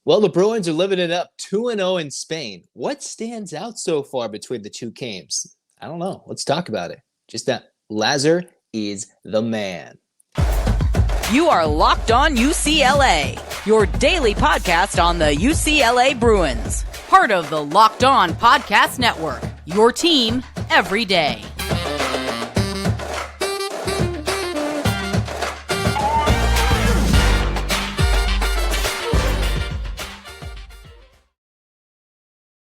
Well, the Bruins are living it up 2-0 in Spain. What stands out so far between the two games? I don't know. Let's talk about it. Just that Lazar is the man. You are Locked On UCLA, your daily podcast on the UCLA Bruins. Part of the Locked On Podcast Network, your team every day.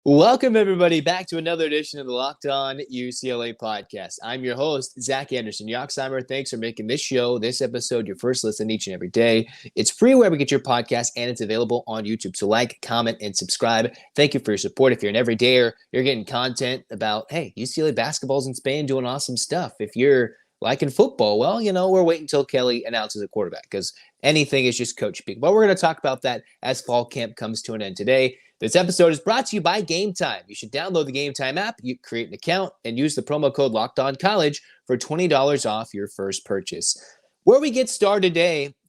Welcome, everybody, back to another edition of the Locked On UCLA podcast. I'm your host, Zach Anderson-Yoxsimer. Thanks for making this show, this episode, your first listen each and every day. It's free wherever you get your podcast, and it's available on YouTube. So like, comment, and subscribe. Thank you for your support. If you're an everydayer, you're getting content about, hey, UCLA basketball's in Spain doing awesome stuff. If you're liking football, well, we're waiting until Kelly announces a quarterback because anything is just coach speak. But we're going to talk about that as fall camp comes to an end today. This episode is brought to you by Game Time. You should download the Game Time app, you create an account, and use the promo code LOCKEDONCollege for $20 off your first purchase. Where we get started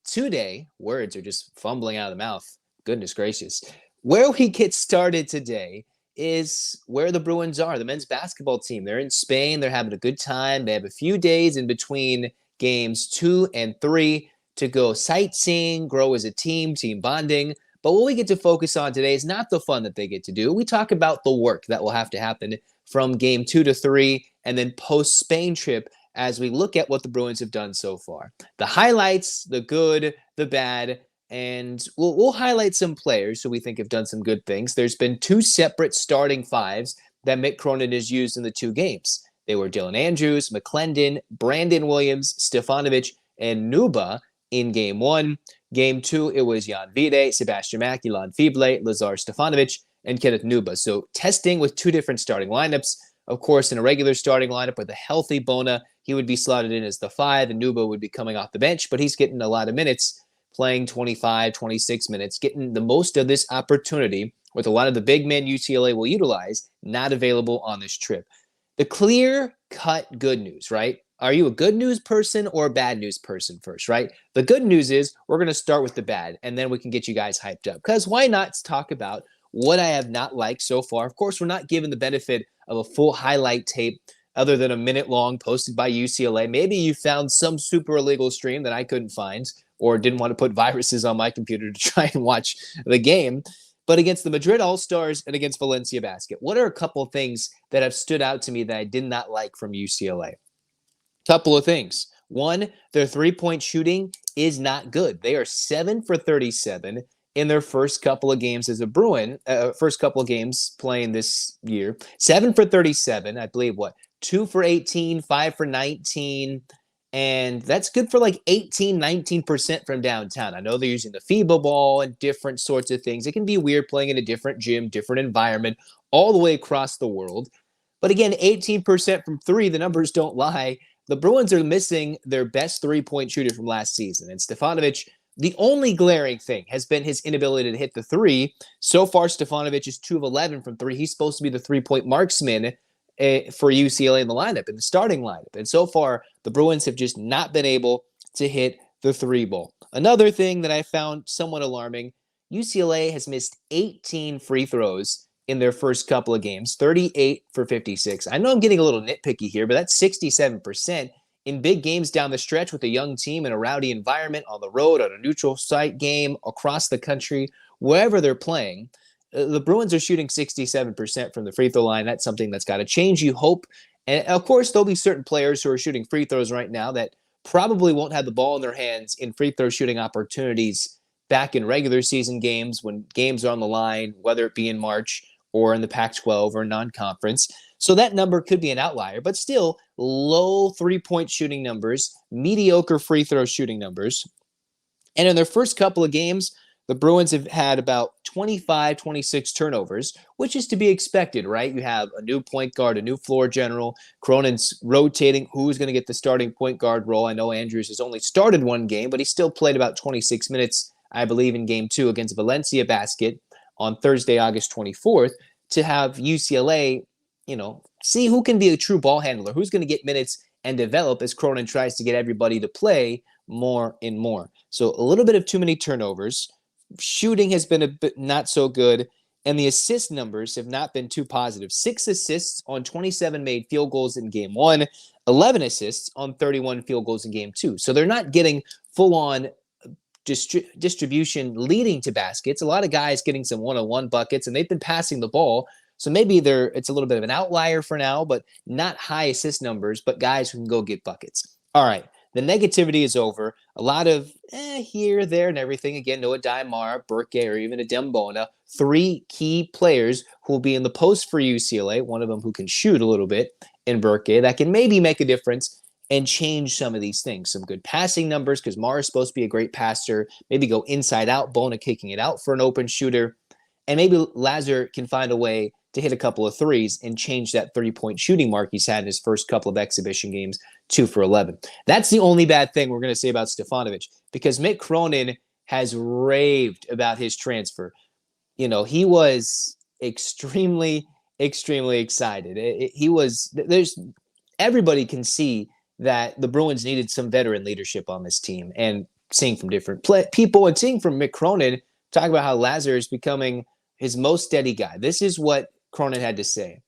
today, words are just fumbling out of the mouth. Goodness gracious. Where we get started today is where the Bruins are, the men's basketball team. They're in Spain. They're having a good time. They have a few days in between games 2 and 3 to go sightseeing, grow as a team bonding. But what we get to focus on today is not the fun that they get to do. We talk about the work that will have to happen from game 2 to 3 and then post-Spain trip as we look at what the Bruins have done so far. The highlights, the good, the bad, and we'll highlight some players who we think have done some good things. There's been 2 separate starting fives that Mick Cronin has used in the 2 games. They were Dylan Andrews, McClendon, Brandon Williams, Stefanovic, and Nuba in game 1. Game 2, it was Jan Vide, Sebastian Mack, Ilan Fible, Lazar Stefanovic, and Kenneth Nuba. So testing with 2 different starting lineups. Of course, in a regular starting lineup with a healthy Bona, he would be slotted in as the 5, and Nuba would be coming off the bench, but he's getting a lot of minutes, playing 25, 26 minutes, getting the most of this opportunity with a lot of the big men UCLA will utilize, not available on this trip. The clear-cut good news, right? Are you a good news person or a bad news person first, right? The good news is we're going to start with the bad, and then we can get you guys hyped up. Because why not talk about what I have not liked so far? Of course, we're not given the benefit of a full highlight tape other than a minute long posted by UCLA. Maybe you found some super illegal stream that I couldn't find or didn't want to put viruses on my computer to try and watch the game. But against the Madrid All-Stars and against Valencia Basket, what are a couple of things that have stood out to me that I did not like from UCLA? Couple of things. One, their three-point shooting is not good. They are 7 for 37 in their first couple of games as a Bruin, first couple of games playing this year. 7 for 37, I believe, 2 for 18, 5 for 19, and that's good for like 18, 19% from downtown. I know they're using the FIBA ball and different sorts of things. It can be weird playing in a different gym, different environment, all the way across the world. But again, 18% from 3, the numbers don't lie. The Bruins are missing their best three-point shooter from last season. And Stefanovic, the only glaring thing has been his inability to hit the 3. So far, Stefanovic is 2 of 11 from 3. He's supposed to be the three-point marksman for UCLA in the lineup, in the starting lineup. And so far, the Bruins have just not been able to hit the 3 ball. Another thing that I found somewhat alarming, UCLA has missed 18 free throws in their first couple of games, 38 for 56. I know I'm getting a little nitpicky here, but that's 67% in big games down the stretch with a young team in a rowdy environment, on the road, on a neutral site game, across the country, wherever they're playing. The Bruins are shooting 67% from the free throw line. That's something that's got to change, you hope. And of course, there'll be certain players who are shooting free throws right now that probably won't have the ball in their hands in free throw shooting opportunities back in regular season games when games are on the line, whether it be in March or in the Pac-12 or non-conference. So that number could be an outlier, but still low three-point shooting numbers, mediocre free throw shooting numbers. And in their first couple of games, the Bruins have had about 25, 26 turnovers, which is to be expected, right? You have a new point guard, a new floor general. Cronin's rotating who's going to get the starting point guard role. I know Andrews has only started 1 game, but he still played about 26 minutes, I believe, in game 2 against Valencia Basket on Thursday, August 24th, to have UCLA, see who can be a true ball handler, who's going to get minutes and develop as Cronin tries to get everybody to play more and more. So a little bit of too many turnovers. Shooting has been a bit not so good, and the assist numbers have not been too positive. 6 assists on 27 made field goals in game 1, 11 assists on 31 field goals in game 2. So they're not getting full-on distribution leading to baskets. A lot of guys getting some one-on-one buckets, and they've been passing the ball. So maybe it's a little bit of an outlier for now, but not high assist numbers, but guys who can go get buckets. All right, the negativity is over. A lot of here, there, and everything. Again, Noah Diamara, Burke, or even a Dembona, 3 key players who will be in the post for UCLA, one of them who can shoot a little bit in Burke, that can maybe make a difference and change some of these things. Some good passing numbers, because Mara is supposed to be a great passer. Maybe go inside out, Bona kicking it out for an open shooter. And maybe Lazar can find a way to hit a couple of threes and change that 3-point shooting mark he's had in his first couple of exhibition games, 2 for 11. That's the only bad thing we're going to say about Stefanovic, because Mick Cronin has raved about his transfer. You know, he was extremely, extremely excited. Everybody can see that the Bruins needed some veteran leadership on this team, and seeing from different people and seeing from Mick Cronin talk about how Lazar is becoming his most steady guy. This is what Cronin had to say.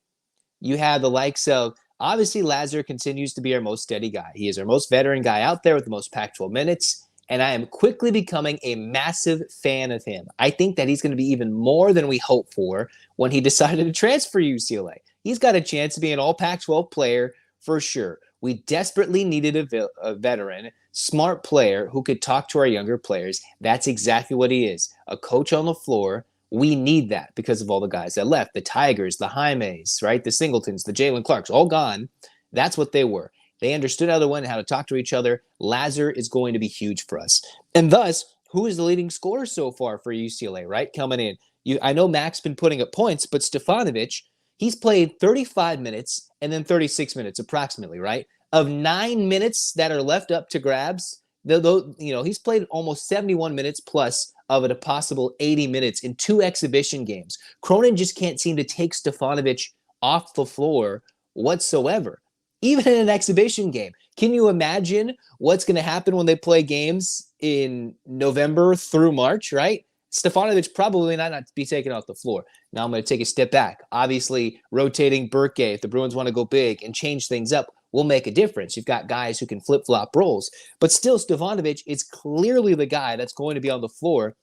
You have the likes of, obviously, Lazar continues to be our most steady guy. He is our most veteran guy out there with the most Pac-12 minutes, and I am quickly becoming a massive fan of him. I think that he's going to be even more than we hoped for when he decided to transfer UCLA. He's got a chance to be an all Pac-12 player for sure. We desperately needed a veteran, smart player who could talk to our younger players. That's exactly what he is, a coach on the floor. We need that because of all the guys that left. The Tigers, the Jaimes, right? The Singletons, the Jalen Clarks, all gone. That's what they were. They understood how to win, how to talk to each other. Lazar is going to be huge for us. And thus, who is the leading scorer so far for UCLA, right? Coming in. I know Mac's been putting up points, but Stefanovic, he's played 35 minutes and then 36 minutes approximately, right? Of 9 minutes that are left up to grabs, he's played almost 71 minutes plus of it, a possible 80 minutes in 2 exhibition games. Cronin just can't seem to take Stefanovic off the floor whatsoever, even in an exhibition game. Can you imagine what's going to happen when they play games in November through March, right? Stefanovic probably not be taken off the floor. Now I'm going to take a step back. Obviously, rotating Burke, if the Bruins want to go big and change things up, will make a difference. You've got guys who can flip-flop roles. But still, Stefanovic is clearly the guy that's going to be on the floor.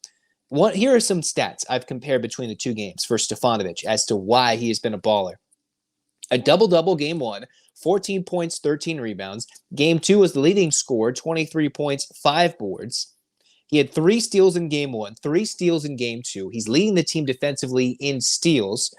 Here are some stats I've compared between the 2 games for Stefanovic as to why he has been a baller. A double-double game 1, 14 points, 13 rebounds. Game 2 was the leading scorer, 23 points, 5 boards. He had 3 steals in game 1, 3 steals in game 2. He's leading the team defensively in steals.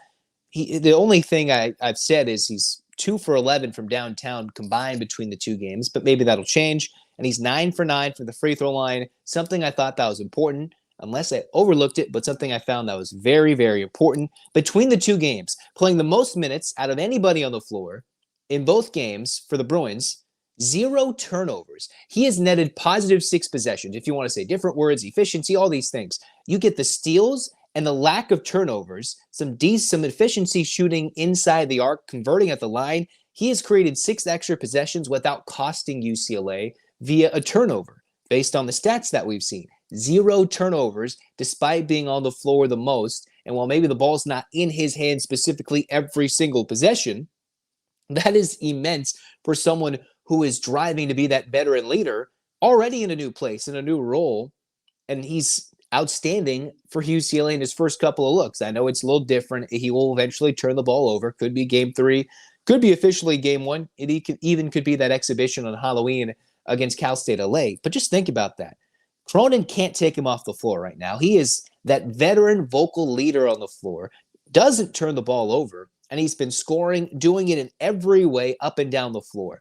The only thing I've said is he's 2 for 11 from downtown combined between the 2 games, but maybe that'll change. And he's 9 for 9 from the free throw line, something I thought that was important, unless I overlooked it, but something I found that was very, very important. Between the 2 games, playing the most minutes out of anybody on the floor in both games for the Bruins, 0 turnovers. He has netted positive 6 possessions. If you want to say different words, efficiency, all these things. You get the steals and the lack of turnovers, some efficiency shooting inside the arc, converting at the line. He has created 6 extra possessions without costing UCLA via a turnover, based on the stats that we've seen. 0 turnovers, despite being on the floor the most. And while maybe the ball's not in his hand specifically every single possession, that is immense for someone who is driving to be that veteran leader, already in a new place, in a new role. And he's outstanding for UCLA in his first couple of looks. I know it's a little different. He will eventually turn the ball over. Could be game 3. Could be officially game 1. It even could be that exhibition on Halloween against Cal State LA. But just think about that. Cronin can't take him off the floor right now. He is that veteran vocal leader on the floor, doesn't turn the ball over, and he's been scoring, doing it in every way up and down the floor.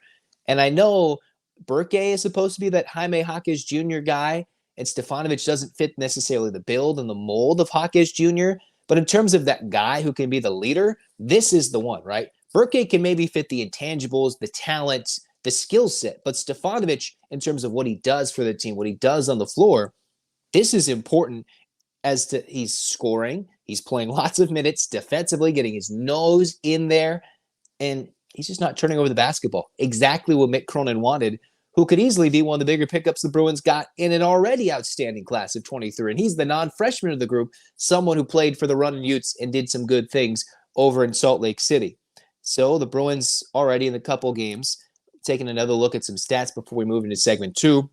And I know Burke is supposed to be that Jaime Jaquez Jr. guy, and Stefanovic doesn't fit necessarily the build and the mold of Jaquez Jr., but in terms of that guy who can be the leader, this is the one, right? Burke can maybe fit the intangibles, the talent, the skill set, but Stefanovic, in terms of what he does for the team, what he does on the floor, this is important as to he's scoring, he's playing lots of minutes defensively, getting his nose in there, and he's just not turning over the basketball. Exactly what Mick Cronin wanted who could easily be one of the bigger pickups the Bruins got in an already outstanding class of 23. And he's the non-freshman of the group, someone who played for the Runnin' Utes and did some good things over in Salt Lake City. So the Bruins already in a couple games, taking another look at some stats before we move into segment 2.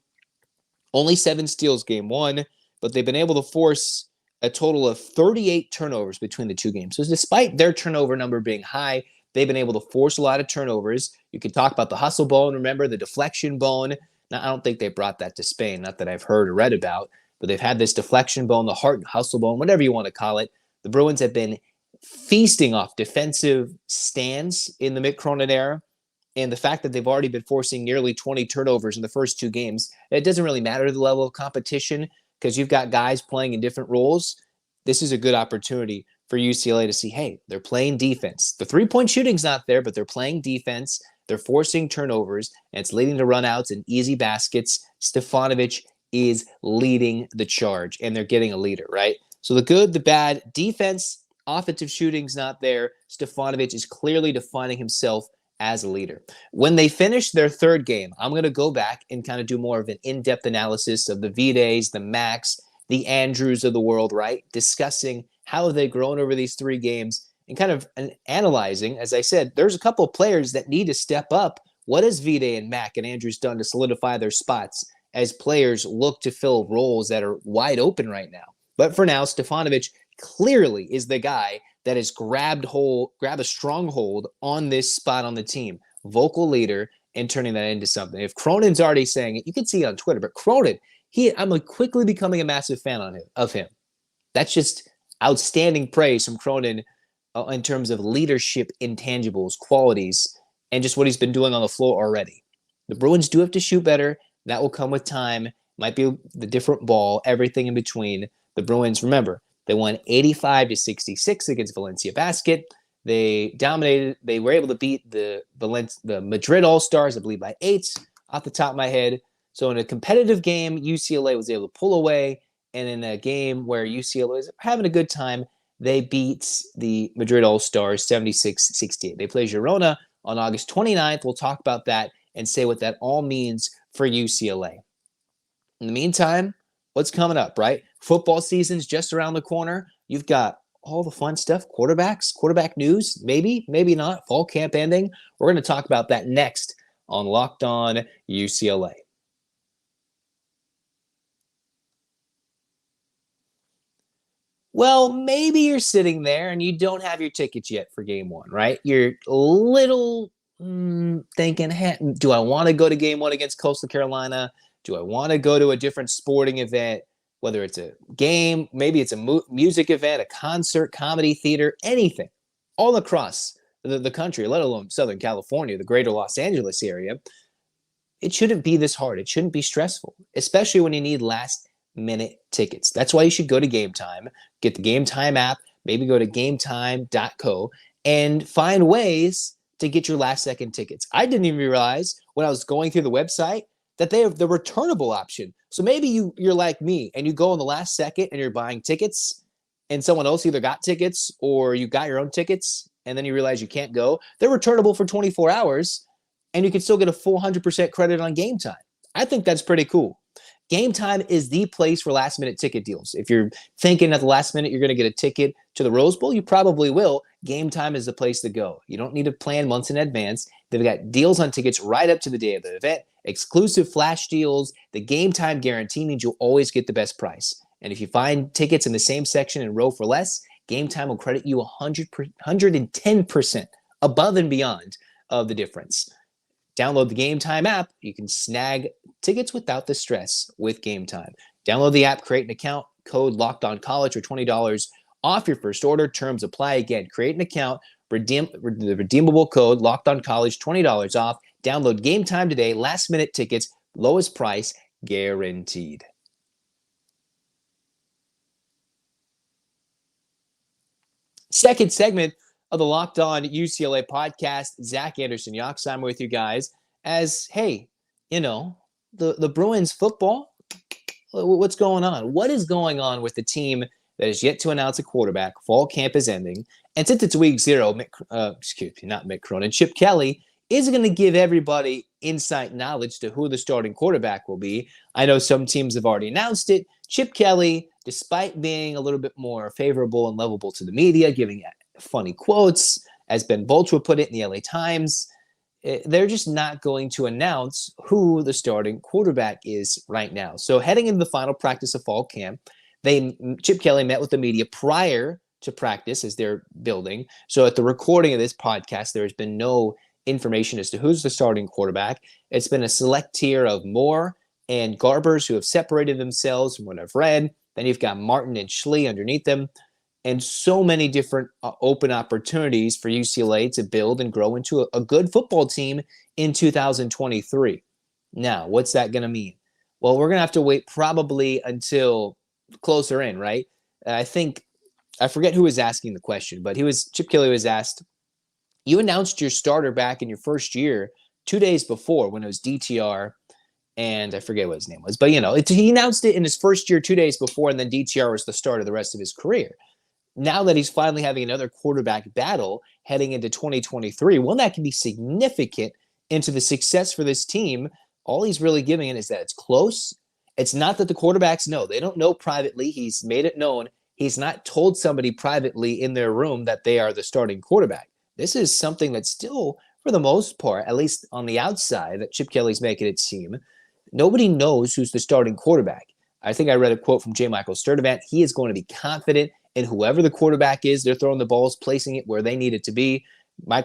Only 7 steals game 1, but they've been able to force a total of 38 turnovers between the 2 games. So despite their turnover number being high, they've been able to force a lot of turnovers. You can talk about the hustle bone, remember, the deflection bone. Now, I don't think they brought that to Spain, not that I've heard or read about, but they've had this deflection bone, the heart and hustle bone, whatever you want to call it. The Bruins have been feasting off defensive stands in the Mick Cronin era. And the fact that they've already been forcing nearly 20 turnovers in the first 2 games, it doesn't really matter the level of competition because you've got guys playing in different roles. This is a good opportunity for UCLA to see, hey, they're playing defense. The three-point shooting's not there, but they're playing defense. They're forcing turnovers, and it's leading to runouts and easy baskets. Stefanovic is leading the charge, and they're getting a leader, right? So the good, the bad, defense, offensive shooting's not there. Stefanovic is clearly defining himself as a leader. When they finish their 3rd game, I'm going to go back and kind of do more of an in-depth analysis of the Vides, the Max, the Andrews of the world, right? Discussing how have they grown over these 3 games and kind of analyzing, as I said, there's a couple of players that need to step up. What has Vide and Mac and Andrews done to solidify their spots as players look to fill roles that are wide open right now? But for now, Stefanovic clearly is the guy that has grabbed a stronghold on this spot on the team. Vocal leader and turning that into something. If Cronin's already saying it, you can see it on Twitter, but Cronin, I'm quickly becoming a massive fan of him. That's just outstanding praise from Cronin in terms of leadership intangibles, qualities, and just what he's been doing on the floor already. The Bruins do have to shoot better. That will come with time. Might be the different ball, everything in between. The Bruins, remember, they won 85-66 against Valencia Basket. They dominated. They were able to beat the Madrid All-Stars, I believe, by 8 off the top of my head. So in a competitive game, UCLA was able to pull away. And in a game where UCLA was having a good time, they beat the Madrid All-Stars 76-68. They play Girona on August 29th. We'll talk about that and say what that all means for UCLA. In the meantime, what's coming up, right? Football season's just around the corner. You've got all the fun stuff, quarterback news, maybe not, fall camp ending. We're going to talk about that next on Locked On UCLA. Well, maybe you're sitting there and you don't have your tickets yet for game 1, right? You're a little thinking, hey, do I want to go to game 1 against Coastal Carolina? Do I want to go to a different sporting event, whether it's a game, maybe it's a music event, a concert, comedy, theater, anything, all across the country, let alone Southern California, the greater Los Angeles area? It shouldn't be this hard. It shouldn't be stressful, especially when you need last-minute tickets. That's why you should go to Game Time, get the Game Time app, maybe go to gametime.co, and find ways to get your last-second tickets. I didn't even realize when I was going through the website that they have the returnable option. So maybe you're like me and you go in the last second and you're buying tickets and someone else either got tickets or you got your own tickets and then you realize you can't go. They're returnable for 24 hours and you can still get a full 100% credit on Game Time. I think that's pretty cool. Game Time is the place for last-minute ticket deals. If you're thinking at the last minute you're going to get a ticket to the Rose Bowl, you probably will. Game Time is the place to go. You don't need to plan months in advance. They've got deals on tickets right up to the day of the event, exclusive flash deals. The Game Time guarantee means you'll always get the best price. And if you find tickets in the same section and row for less, Game Time will credit you 110% above and beyond of the difference. Download the Game Time app. You can snag tickets without the stress with Game Time. Download the app, create an account, code LOCKEDONCollege for $20 off your first order. Terms apply. Again, create an account, redeem the redeemable code LOCKEDONCollege, $20 off. Download Game Time today. Last minute tickets, lowest price guaranteed. Second segment of the Locked On UCLA podcast. Zach Anderson-Yoxsimer with you guys. As, hey, the Bruins football, what's going on? What is going on with the team that is yet to announce a quarterback? Fall camp is ending. And since it's week 0, not Mick Cronin, Chip Kelly is going to give everybody inside knowledge to who the starting quarterback will be. I know some teams have already announced it. Chip Kelly, despite being a little bit more favorable and lovable to the media, giving funny quotes, as Ben Bolch would put it in the LA Times, they're just not going to announce who the starting quarterback is right now. So heading into the final practice of fall camp, Chip Kelly met with the media prior to practice as they're building. So at the recording of this podcast, there has been no information as to who's the starting quarterback. It's been a select tier of Moore and Garbers who have separated themselves from what I've read. Then you've got Martin and Schlee underneath them, and so many different open opportunities for UCLA to build and grow into a good football team in 2023. Now, what's that going to mean? Well, we're going to have to wait probably until closer in, right? I forget who was asking the question, but Chip Kelly was asked, you announced your starter back in your first year 2 days before when it was DTR, and I forget what his name was, but he announced it in his first year 2 days before, and then DTR was the start of the rest of his career. Now that he's finally having another quarterback battle heading into 2023, one that can be significant into the success for this team, all he's really giving it is that it's close. It's not that the quarterbacks know. They don't know privately. He's made it known. He's not told somebody privately in their room that they are the starting quarterback. This is something that's still, for the most part, at least on the outside, that Chip Kelly's making it seem. Nobody knows who's the starting quarterback. I think I read a quote from J. Michael Sturdivant. He is going to be confident in whoever the quarterback is. They're throwing the balls, placing it where they need it to be.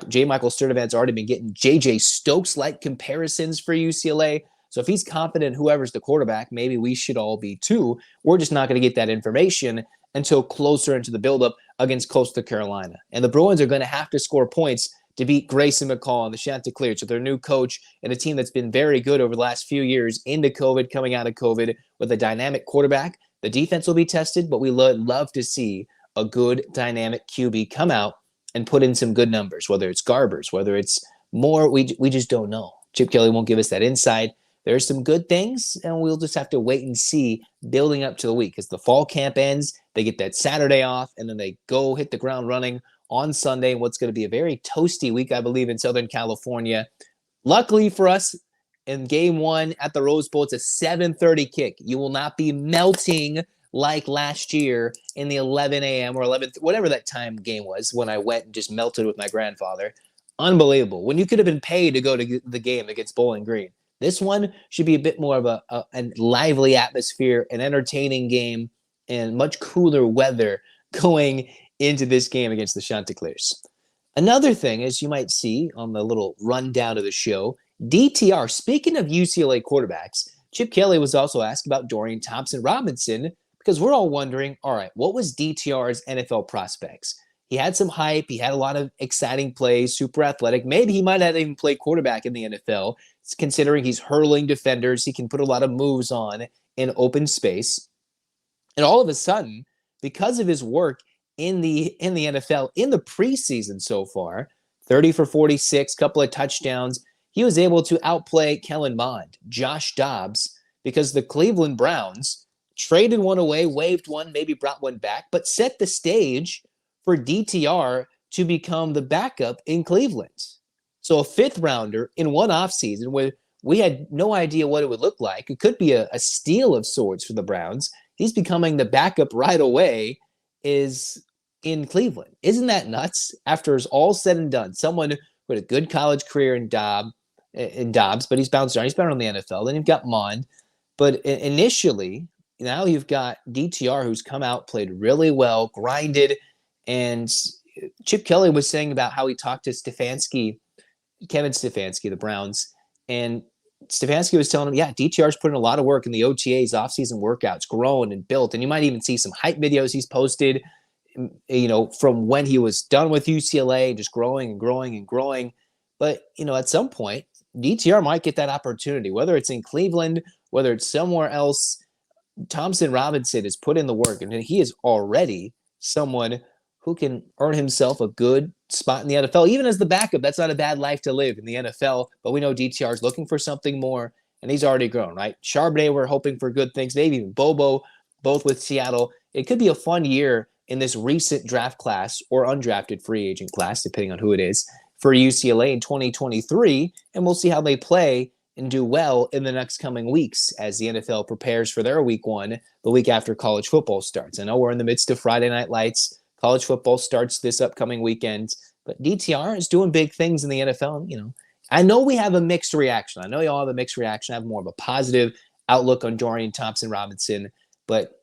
J. Michael Sturdivant's already been getting J.J. Stokes-like comparisons for UCLA. So if he's confident whoever's the quarterback, maybe we should all be too. We're just not going to get that information until closer into the buildup against Coastal Carolina. And the Bruins are going to have to score points to beat Grayson McCall and the Chanticleers with their new coach and a team that's been very good over the last few years into COVID, coming out of COVID with a dynamic quarterback. The defense will be tested, but we love to see a good dynamic QB come out and put in some good numbers, whether it's Garbers, whether it's more, we just don't know. Chip Kelly won't give us that insight. There's some good things, and we'll just have to wait and see building up to the week. As the fall camp ends, they get that Saturday off, and then they go hit the ground running on Sunday, what's going to be a very toasty week, I believe, in Southern California. Luckily for us, in game one at the Rose Bowl, it's a 7:30 kick. You will not be melting like last year in the 11 a.m. or 11, whatever that time game was when I went and just melted with my grandfather. Unbelievable. When you could have been paid to go to the game against Bowling Green. This one should be a bit more of a lively atmosphere, an entertaining game, and much cooler weather going into this game against the Chanticleers. Another thing, as you might see on the little rundown of the show, DTR, speaking of UCLA quarterbacks, Chip Kelly was also asked about Dorian Thompson-Robinson because we're all wondering, all right, what was DTR's NFL prospects? He had some hype. He had a lot of exciting plays, super athletic. Maybe he might have even played quarterback in the NFL, considering he's hurling defenders. He can put a lot of moves on in open space. And all of a sudden, because of his work in the NFL in the preseason so far, 30 for 46, couple of touchdowns, he was able to outplay Kellen Mond, Josh Dobbs, because the Cleveland Browns traded one away, waived one, maybe brought one back, but set the stage for DTR to become the backup in Cleveland. So a fifth rounder in one offseason where we had no idea what it would look like. It could be a steal of sorts for the Browns. He's becoming the backup right away is in Cleveland. Isn't that nuts? After it's all said and done, someone with a good college career in Dobbs, but he's bounced around. He's been around the NFL. Then you've got Mond. But initially, now you've got DTR who's come out, played really well, grinded. And Chip Kelly was saying about how he talked to Kevin Stefanski, the Browns, and Stefanski was telling him, yeah, DTR's put in a lot of work in the OTAs, off-season workouts, grown and built. And you might even see some hype videos he's posted, from when he was done with UCLA, just growing and growing and growing. But, at some point, DTR might get that opportunity, whether it's in Cleveland, whether it's somewhere else. Thompson-Robinson has put in the work, and he is already someone who can earn himself a good spot in the NFL. Even as the backup, that's not a bad life to live in the NFL, but we know DTR is looking for something more, and he's already grown, right? Charbonnet, we're hoping for good things, maybe even Bobo, both with Seattle. It could be a fun year in this recent draft class or undrafted free agent class, depending on who it is, for UCLA in 2023, and we'll see how they play and do well in the next coming weeks as the NFL prepares for their week one, the week after college football starts. I know we're in the midst of Friday Night Lights. College football starts this upcoming weekend, but DTR is doing big things in the NFL. I know we have a mixed reaction. I know y'all have a mixed reaction. I have more of a positive outlook on Dorian Thompson-Robinson, but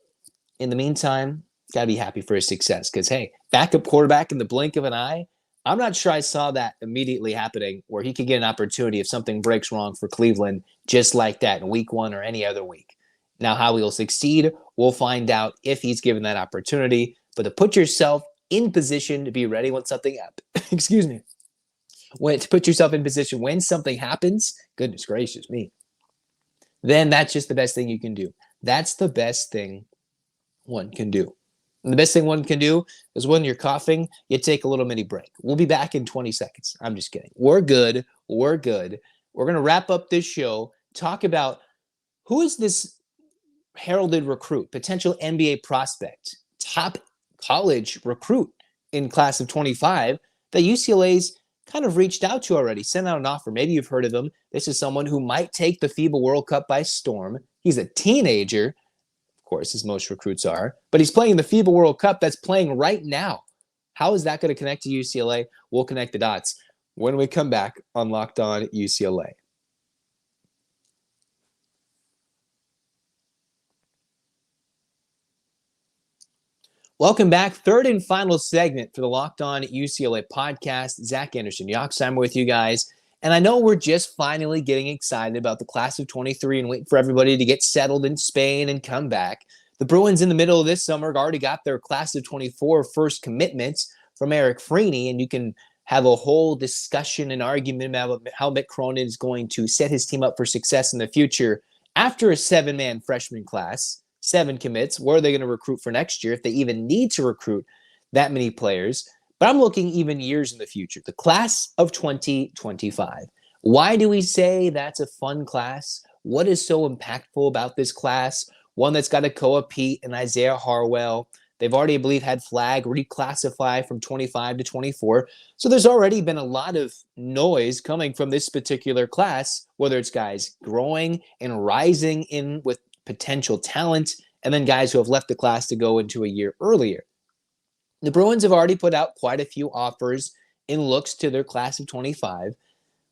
in the meantime, got to be happy for his success because, hey, backup quarterback in the blink of an eye. I'm not sure I saw that immediately happening where he could get an opportunity if something breaks wrong for Cleveland just like that in week one or any other week. Now, how he'll succeed, we'll find out if he's given that opportunity. But to put yourself in position to be ready when something happens, to put yourself in position when something happens, goodness gracious me, then that's just the best thing you can do. That's the best thing one can do. And the best thing one can do is when you're coughing, you take a little mini break. We'll be back in 20 seconds. I'm just kidding. We're good. We're going to wrap up this show, talk about who is this heralded recruit, potential NBA prospect, top college recruit in class of 25 that UCLA's kind of reached out to already, sent out an offer. Maybe you've heard of him. This is someone who might take the FIBA World Cup by storm. He's a teenager, of course, as most recruits are, but he's playing the FIBA World Cup that's playing right now. How is that going to connect to UCLA? We'll connect the dots when we come back on Locked On UCLA. Welcome back. Third and final segment for the Locked On UCLA podcast. Zach Anderson-Yoxsimer with you guys. And I know we're just finally getting excited about the class of 23 and waiting for everybody to get settled in Spain and come back. The Bruins in the middle of this summer already got their class of 24 first commitments from Eric Freeney, and you can have a whole discussion and argument about how Mick Cronin is going to set his team up for success in the future after a 7-man freshman class. 7 commits. Where are they going to recruit for next year if they even need to recruit that many players? But I'm looking even years in the future. The class of 2025. Why do we say that's a fun class? What is so impactful about this class? One that's got a Koa Pete and Isaiah Harwell. They've already, I believe, had Flag reclassify from 25 to 24. So there's already been a lot of noise coming from this particular class, whether it's guys growing and rising in with potential talent, and then guys who have left the class to go into a year earlier. The Bruins have already put out quite a few offers in looks to their class of 25,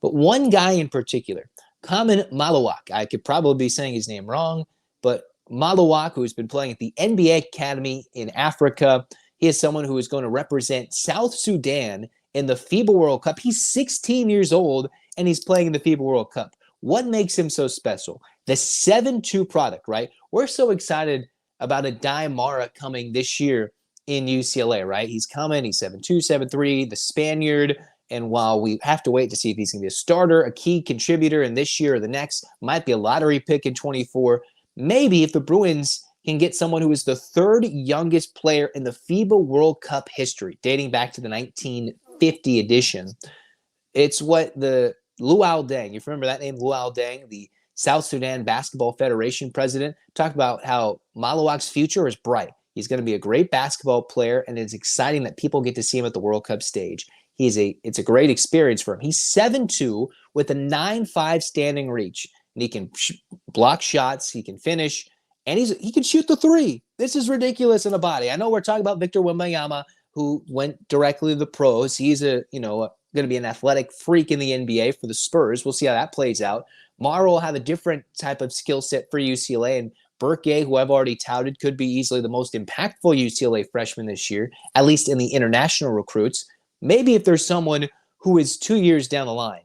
but one guy in particular, Khaman Maluach, I could probably be saying his name wrong, but Maluach, who's been playing at the NBA Academy in Africa, he is someone who is going to represent South Sudan in the FIBA World Cup. He's 16 years old, and he's playing in the FIBA World Cup. What makes him so special? The 7-2 product, right? We're so excited about a Mara coming this year in UCLA, right? He's coming. He's 7'2", 7'3", the Spaniard. And while we have to wait to see if he's going to be a starter, a key contributor in this year or the next, might be a lottery pick in 24, maybe if the Bruins can get someone who is the 3rd youngest player in the FIBA World Cup history, dating back to the 1950 edition. It's what the Luol Deng, you remember that name, Luol Deng, the South Sudan Basketball Federation president, talked about how Maluach's future is bright. He's going to be a great basketball player, and it's exciting that people get to see him at the World Cup stage. It's a great experience for him. He's 7'2" with a 9'5" standing reach, and he can block shots, he can finish, and he can shoot the three. This is ridiculous in a body. I know we're talking about Victor Wembanyama, who went directly to the pros. He's going to be an athletic freak in the NBA for the Spurs. We'll see how that plays out. Mara will have a different type of skill set for UCLA, and Burke, who I've already touted, could be easily the most impactful UCLA freshman this year, at least in the international recruits. Maybe if there's someone who is 2 years down the line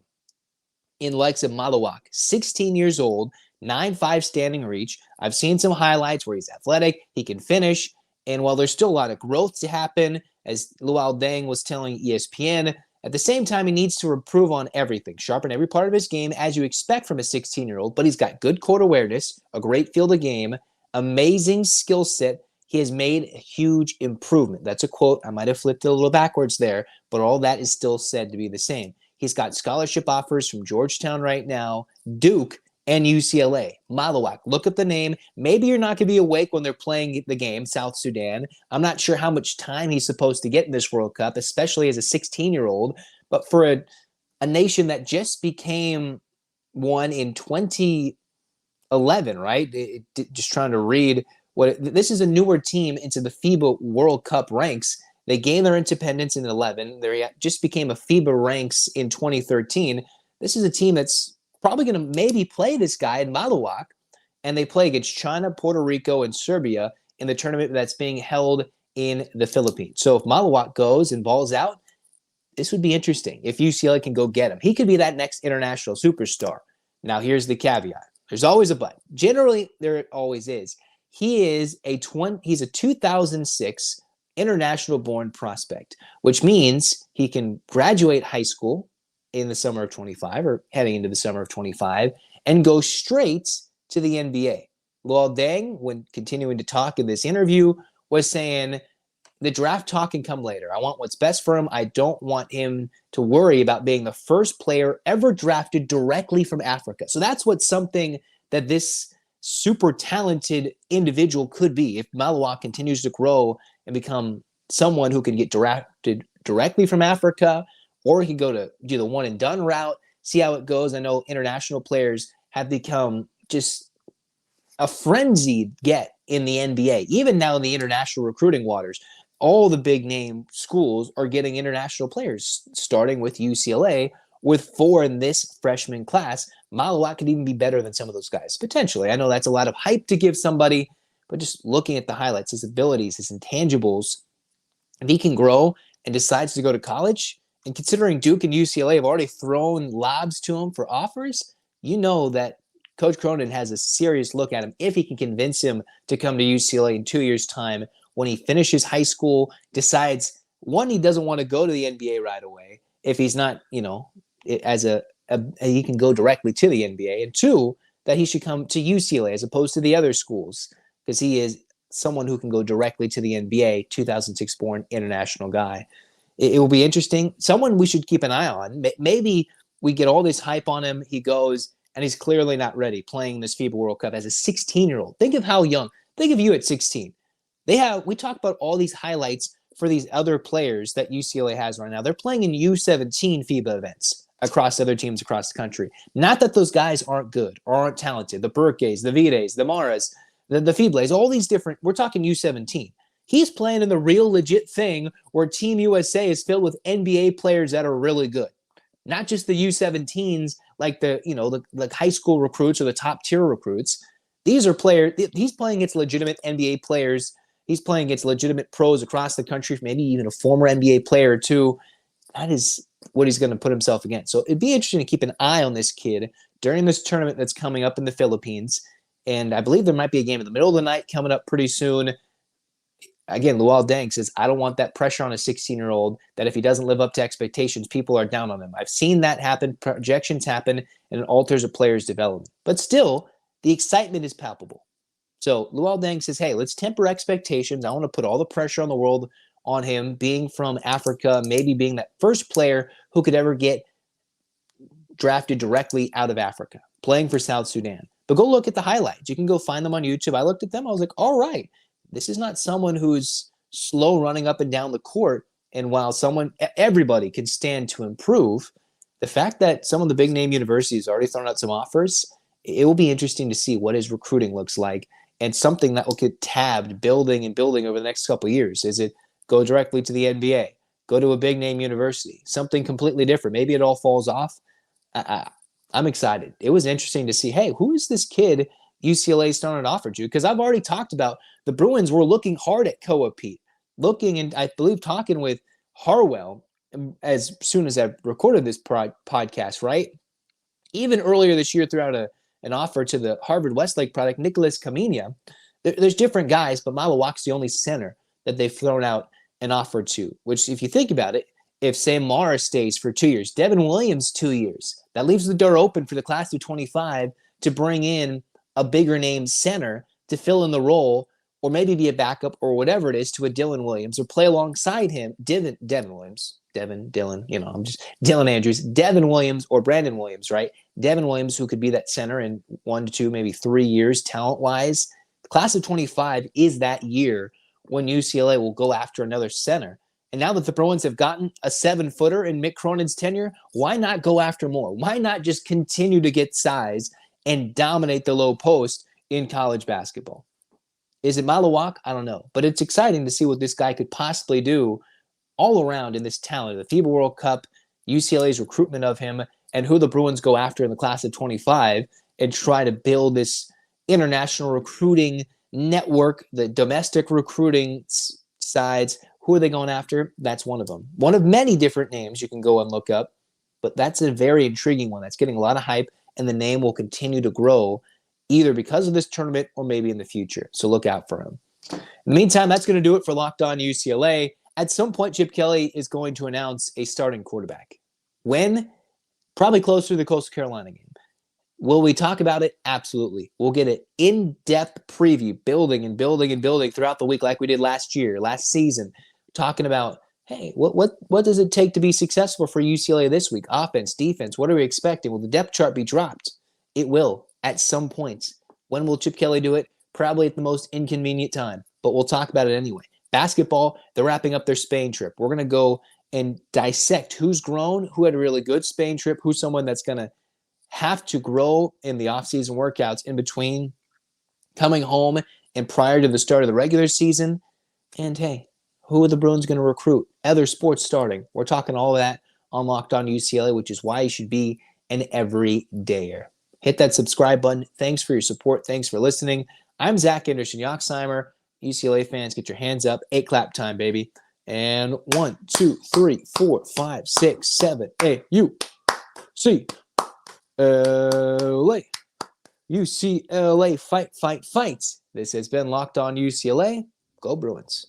in likes of Maluach, 16 years old, 9'5" standing reach. I've seen some highlights where he's athletic, he can finish, and while there's still a lot of growth to happen, as Luol Deng was telling ESPN, at the same time, he needs to improve on everything, sharpen every part of his game, as you expect from a 16-year-old, but he's got good court awareness, a great field of game, amazing skill set. He has made a huge improvement. That's a quote. I might have flipped it a little backwards there, but all that is still said to be the same. He's got scholarship offers from Georgetown right now, Duke, and UCLA. Maluach, look up the name. Maybe you're not going to be awake when they're playing the game, South Sudan. I'm not sure how much time he's supposed to get in this World Cup, especially as a 16-year-old. But for a nation that just became one in 2011, right? Just trying to read this is a newer team into the FIBA World Cup ranks. They gained their independence in 11. They just became a FIBA ranks in 2013. This is a team that's probably going to maybe play this guy in Maluach, and they play against China, Puerto Rico, and Serbia in the tournament that's being held in the Philippines. So if Maluach goes and balls out, this would be interesting if UCLA can go get him. He could be that next international superstar. Now, here's the caveat. There's always a but. Generally, there always is. He's a 2006 international-born prospect, which means he can graduate high school in the summer of 25 or heading into the summer of 25 and go straight to the NBA. Luol Deng, when continuing to talk in this interview, was saying the draft talk can come later. I want what's best for him. I don't want him to worry about being the first player ever drafted directly from Africa. So that's what something that this super talented individual could be if Maluach continues to grow and become someone who can get drafted directly from Africa, or he can go to do the one and done route, see how it goes. I know international players have become just a frenzied get in the NBA. Even now in the international recruiting waters, all the big name schools are getting international players, starting with UCLA with 4 in this freshman class. Maluach could even be better than some of those guys, potentially. I know that's a lot of hype to give somebody, but just looking at the highlights, his abilities, his intangibles, if he can grow and decides to go to college, and considering Duke and UCLA have already thrown lobs to him for offers, you know that Coach Cronin has a serious look at him if he can convince him to come to UCLA in 2 years' time when he finishes high school, decides, one, he doesn't want to go to the NBA right away if he's not, he can go directly to the NBA, and 2, that he should come to UCLA as opposed to the other schools because he is someone who can go directly to the NBA, 2006 born international guy. It will be interesting. Someone we should keep an eye on. Maybe we get all this hype on him. He goes and he's clearly not ready playing this FIBA World Cup as a 16-year-old. Think of how young. Think of you at 16. We talk about all these highlights for these other players that UCLA has right now. They're playing in U17 FIBA events across other teams across the country. Not that those guys aren't good or aren't talented. The Burkes, the Vides, the Maras, the Fibles, all these different, we're talking U17. He's playing in the real legit thing where Team USA is filled with NBA players that are really good. Not just the U17s like the high school recruits or the top tier recruits. These are players, he's playing against legitimate NBA players. He's playing against legitimate pros across the country, maybe even a former NBA player or two. That is what he's going to put himself against. So it'd be interesting to keep an eye on this kid during this tournament that's coming up in the Philippines. And I believe there might be a game in the middle of the night coming up pretty soon. Again, Luol Deng says, I don't want that pressure on a 16-year-old that if he doesn't live up to expectations, people are down on him. I've seen that happen. Projections happen, and it alters a player's development. But still, the excitement is palpable. So Luol Deng says, hey, let's temper expectations. I want to put all the pressure on the world on him, being from Africa, maybe being that first player who could ever get drafted directly out of Africa, playing for South Sudan. But go look at the highlights. You can go find them on YouTube. I looked at them. I was like, all right. This is not someone who's slow running up and down the court. And while everybody can stand to improve, the fact that some of the big name universities already thrown out some offers, it will be interesting to see what his recruiting looks like and something that will get tabbed building over the next couple of years. Is it go directly to the NBA, go to a big name university, something completely different? Maybe it all falls off. I'm excited. It was interesting to see, hey, who is this kid UCLA starting to offer to? Because I've already talked about the Bruins were looking hard at Koa Pete, looking and I believe talking with Harwell as soon as I recorded this podcast, right? Even earlier this year, threw out an offer to the Harvard Westlake product, Nicholas Kaminia. There's different guys, but Maluach's the only center that they've thrown out an offer to, which if you think about it, if Sam Mara stays for 2 years, Devin Williams 2 years, that leaves the door open for the class of 25 to bring in a bigger name center to fill in the role or maybe be a backup or whatever it is to a Dylan Williams or play alongside him. Dylan Andrews, Devin Williams or Brandon Williams, right? Devin Williams, who could be that center in 1 to 2, maybe 3 years talent-wise. The class of 25 is that year when UCLA will go after another center. And now that the Bruins have gotten a 7-footer in Mick Cronin's tenure, why not go after more? Why not just continue to get size and dominate the low post in college basketball? Is it Maluach? I don't know. But it's exciting to see what this guy could possibly do all around in this talent. The FIBA World Cup, UCLA's recruitment of him, and who the Bruins go after in the class of 25 and try to build this international recruiting network, the domestic recruiting sides. Who are they going after? That's one of them. One of many different names you can go and look up, but that's a very intriguing one. That's getting a lot of hype, and the name will continue to grow either because of this tournament or maybe in the future. So look out for him. In the meantime, that's going to do it for Locked On UCLA. At some point, Chip Kelly is going to announce a starting quarterback. When? Probably closer to the Coastal Carolina game. Will we talk about it? Absolutely. We'll get an in-depth preview, building and building and building throughout the week like we did last season, talking about, hey, what does it take to be successful for UCLA this week? Offense, defense, what are we expecting? Will the depth chart be dropped? It will at some point. When will Chip Kelly do it? Probably at the most inconvenient time, but we'll talk about it anyway. Basketball, they're wrapping up their Spain trip. We're going to go and dissect who's grown, who had a really good Spain trip, who's someone that's going to have to grow in the offseason workouts in between coming home and prior to the start of the regular season. And hey, who are the Bruins going to recruit? Other sports starting. We're talking all of that on Locked On UCLA, which is why you should be an everydayer. Hit that subscribe button. Thanks for your support. Thanks for listening. I'm Zach Anderson-Yoxsimer. UCLA fans, get your hands up. 8 clap time, baby. And 1, 2, 3, 4, 5, 6, 7, 8. UCLA. UCLA fight, fight, fight. This has been Locked On UCLA. Go Bruins.